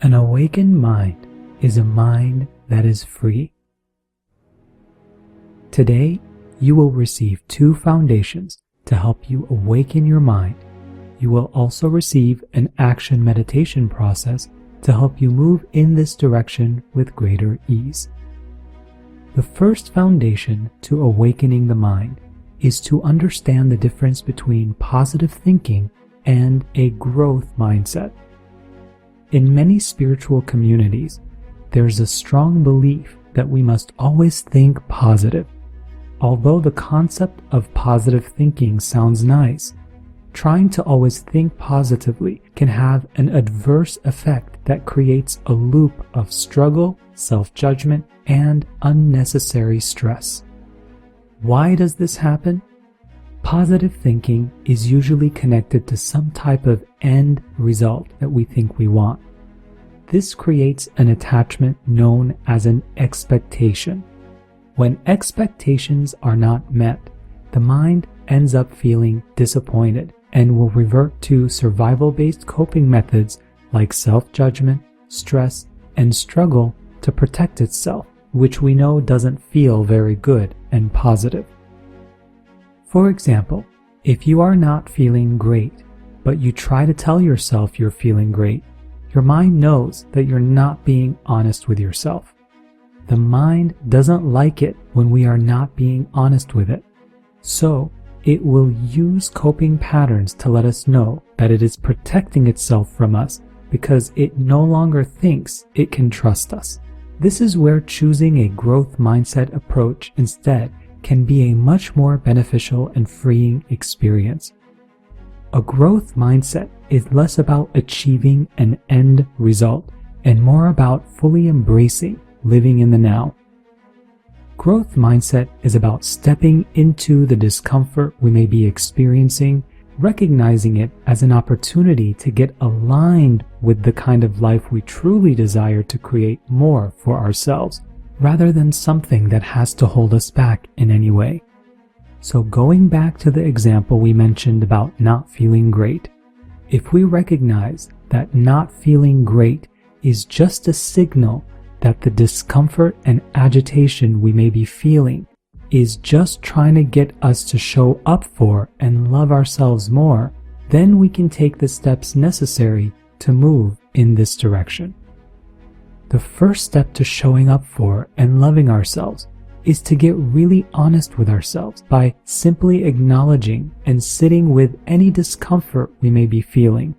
An awakened mind is a mind that is free. Today, you will receive 2 foundations to help you awaken your mind. You will also receive an action meditation process to help you move in this direction with greater ease. The first foundation to awakening the mind is to understand the difference between positive thinking and a growth mindset. In many spiritual communities, there's a strong belief that we must always think positive. Although the concept of positive thinking sounds nice, trying to always think positively can have an adverse effect that creates a loop of struggle, self-judgment, and unnecessary stress. Why does this happen? Positive thinking is usually connected to some type of end result that we think we want. This creates an attachment known as an expectation. When expectations are not met, the mind ends up feeling disappointed and will revert to survival-based coping methods like self-judgment, stress, and struggle to protect itself, which we know doesn't feel very good and positive. For example, if you are not feeling great, but you try to tell yourself you're feeling great, your mind knows that you're not being honest with yourself. The mind doesn't like it when we are not being honest with it. So, it will use coping patterns to let us know that it is protecting itself from us because it no longer thinks it can trust us. This is where choosing a growth mindset approach instead can be a much more beneficial and freeing experience. A growth mindset is less about achieving an end result and more about fully embracing living in the now. Growth mindset is about stepping into the discomfort we may be experiencing, recognizing it as an opportunity to get aligned with the kind of life we truly desire to create more for ourselves, rather than something that has to hold us back in any way. So going back to the example we mentioned about not feeling great, if we recognize that not feeling great is just a signal that the discomfort and agitation we may be feeling is just trying to get us to show up for and love ourselves more, then we can take the steps necessary to move in this direction. The first step to showing up for and loving ourselves is to get really honest with ourselves by simply acknowledging and sitting with any discomfort we may be feeling.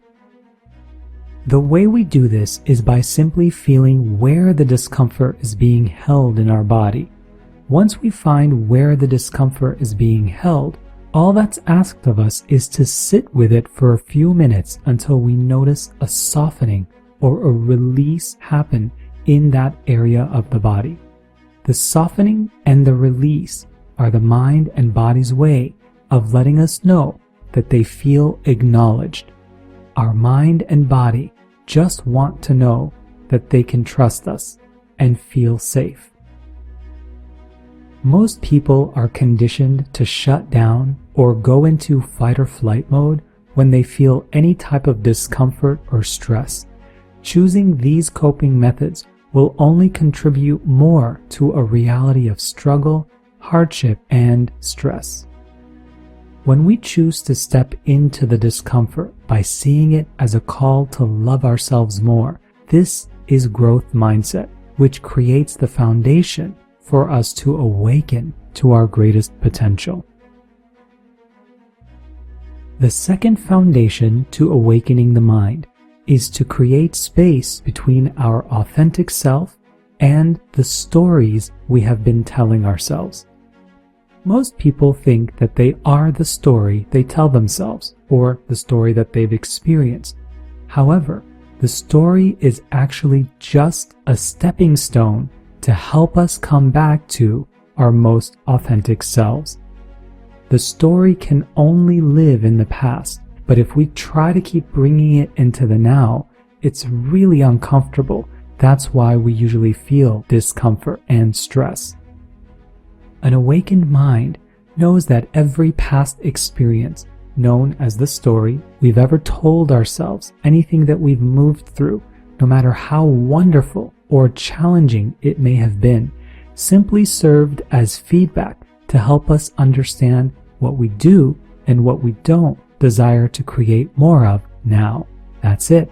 The way we do this is by simply feeling where the discomfort is being held in our body. Once we find where the discomfort is being held, all that's asked of us is to sit with it for a few minutes until we notice a softening or a release happen in that area of the body. The softening and the release are the mind and body's way of letting us know that they feel acknowledged. Our mind and body just want to know that they can trust us and feel safe. Most people are conditioned to shut down or go into fight or flight mode when they feel any type of discomfort or stress. Choosing these coping methods will only contribute more to a reality of struggle, hardship, and stress. When we choose to step into the discomfort by seeing it as a call to love ourselves more, this is growth mindset, which creates the foundation for us to awaken to our greatest potential. The second foundation to awakening the mind is to create space between our authentic self and the stories we have been telling ourselves. Most people think that they are the story they tell themselves, or the story that they've experienced. However, the story is actually just a stepping stone to help us come back to our most authentic selves. The story can only live in the past, but if we try to keep bringing it into the now, it's really uncomfortable. That's why we usually feel discomfort and stress. An awakened mind knows that every past experience, known as the story we've ever told ourselves, anything that we've moved through, no matter how wonderful or challenging it may have been, simply served as feedback to help us understand what we do and what we don't desire to create more of now. That's it.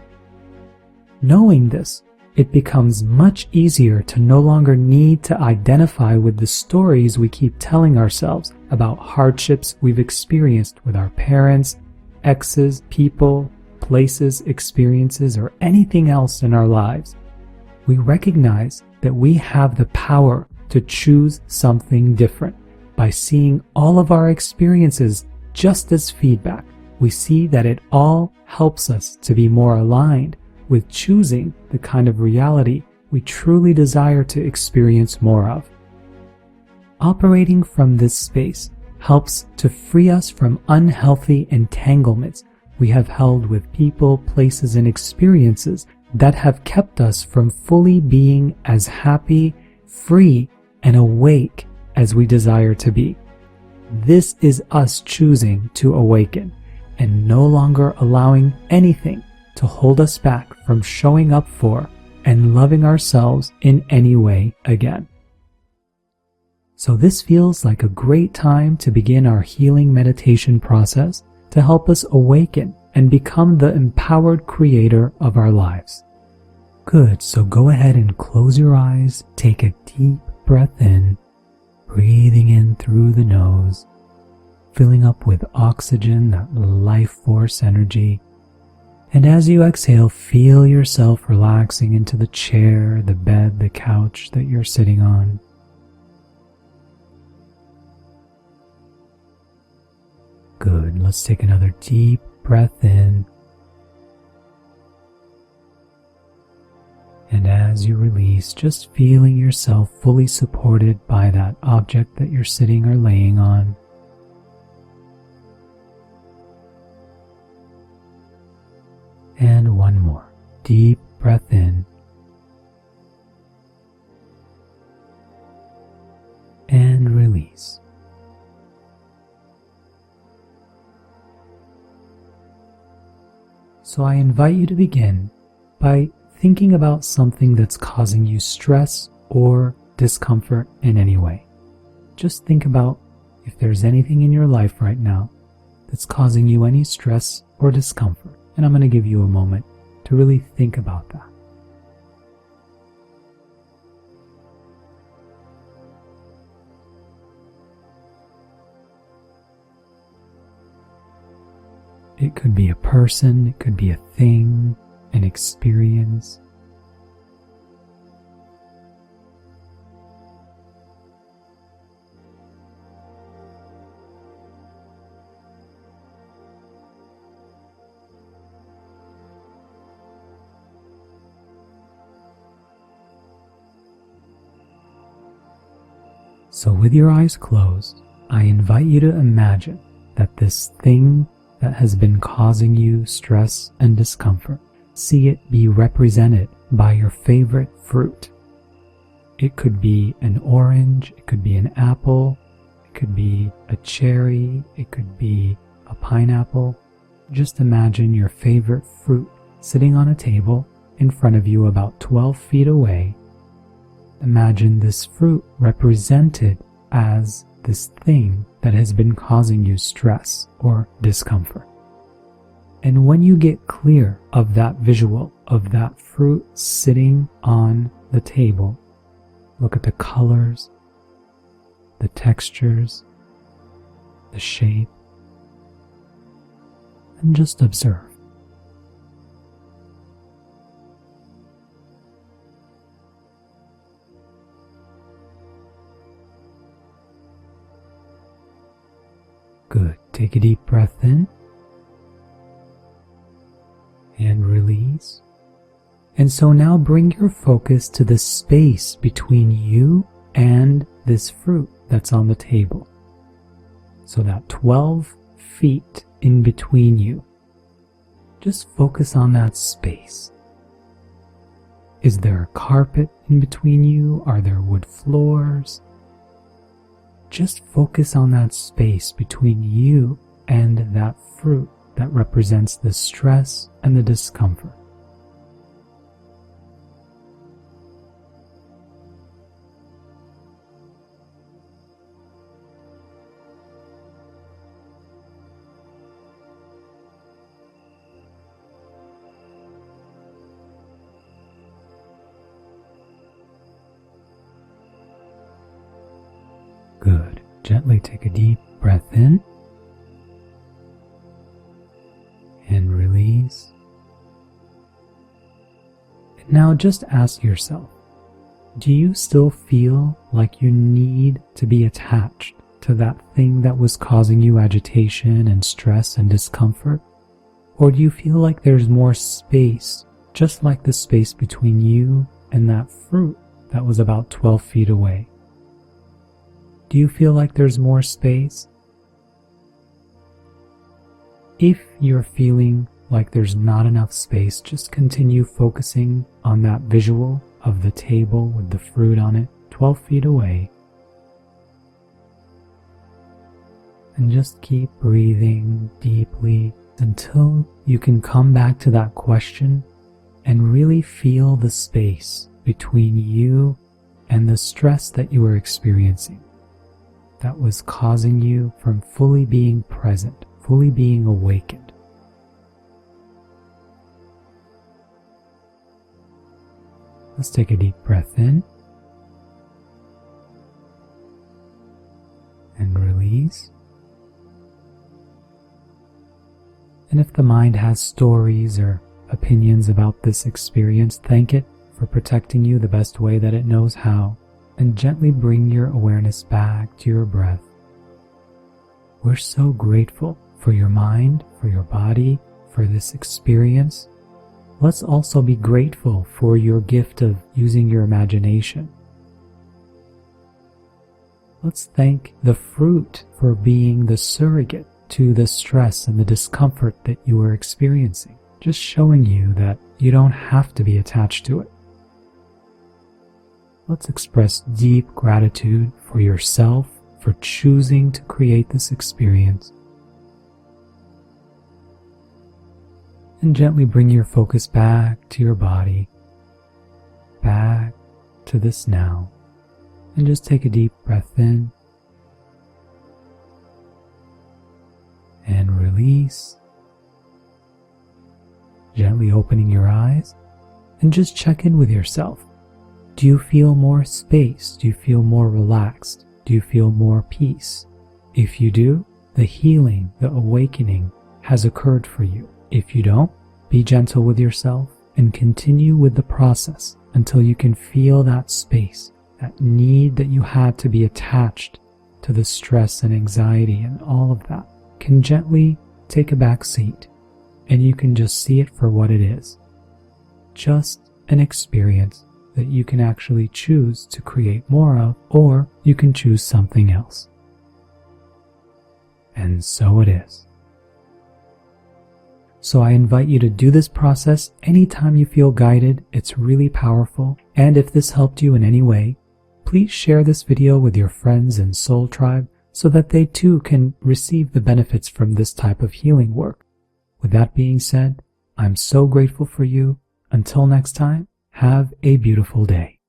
Knowing this, it becomes much easier to no longer need to identify with the stories we keep telling ourselves about hardships we've experienced with our parents, exes, people, places, experiences, or anything else in our lives. We recognize that we have the power to choose something different. By seeing all of our experiences just as feedback, we see that it all helps us to be more aligned with choosing the kind of reality we truly desire to experience more of. Operating from this space helps to free us from unhealthy entanglements we have held with people, places, and experiences that have kept us from fully being as happy, free, and awake as we desire to be. This is us choosing to awaken and no longer allowing anything to hold us back from showing up for and loving ourselves in any way again. So this feels like a great time to begin our healing meditation process to help us awaken and become the empowered creator of our lives. Good, so go ahead and close your eyes, take a deep breath in, breathing in through the nose, filling up with oxygen, that life force energy. And as you exhale, feel yourself relaxing into the chair, the bed, the couch that you're sitting on. Good. Let's take another deep breath in. And as you release, just feeling yourself fully supported by that object that you're sitting or laying on. And one more. Deep breath in. And release. So I invite you to begin by thinking about something that's causing you stress or discomfort in any way. Just think about if there's anything in your life right now that's causing you any stress or discomfort. And I'm going to give you a moment to really think about that. It could be a person, it could be a thing, an experience. So with your eyes closed, I invite you to imagine that this thing that has been causing you stress and discomfort, see it be represented by your favorite fruit. It could be an orange, it could be an apple, it could be a cherry, it could be a pineapple. Just imagine your favorite fruit sitting on a table in front of you about 12 feet away. Imagine this fruit represented as this thing that has been causing you stress or discomfort. And when you get clear of that visual of that fruit sitting on the table, look at the colors, the textures, the shape, and just observe. Good. Take a deep breath in and release. And so now bring your focus to the space between you and this fruit that's on the table. So that 12 feet in between you. Just focus on that space. Is there a carpet in between you? Are there wood floors? Just focus on that space between you and that fruit that represents the stress and the discomfort. Gently take a deep breath in and release. And now just ask yourself, do you still feel like you need to be attached to that thing that was causing you agitation and stress and discomfort? Or do you feel like there's more space, just like the space between you and that fruit that was about 12 feet away? Do you feel like there's more space? If you're feeling like there's not enough space, just continue focusing on that visual of the table with the fruit on it 12 feet away. And just keep breathing deeply until you can come back to that question and really feel the space between you and the stress that you were experiencing that was causing you from fully being present, fully being awakened. Let's take a deep breath in and release. And if the mind has stories or opinions about this experience, thank it for protecting you the best way that it knows how, and gently bring your awareness back to your breath. We're so grateful for your mind, for your body, for this experience. Let's also be grateful for your gift of using your imagination. Let's thank the fruit for being the surrogate to the stress and the discomfort that you were experiencing, just showing you that you don't have to be attached to it. Let's express deep gratitude for yourself for choosing to create this experience. And gently bring your focus back to your body, back to this now. And just take a deep breath in and release. Gently opening your eyes and just check in with yourself. Do you feel more space? Do you feel more relaxed? Do you feel more peace? If you do, the healing, the awakening has occurred for you. If you don't, be gentle with yourself and continue with the process until you can feel that space, that need that you had to be attached to the stress and anxiety and all of that can gently take a back seat, and you can just see it for what it is. Just an experience that you can actually choose to create more of, or you can choose something else. And so it is. So I invite you to do this process anytime you feel guided. It's really powerful. And if this helped you in any way, please share this video with your friends in Soul Tribe so that they too can receive the benefits from this type of healing work. With that being said, I'm so grateful for you. Until next time, have a beautiful day.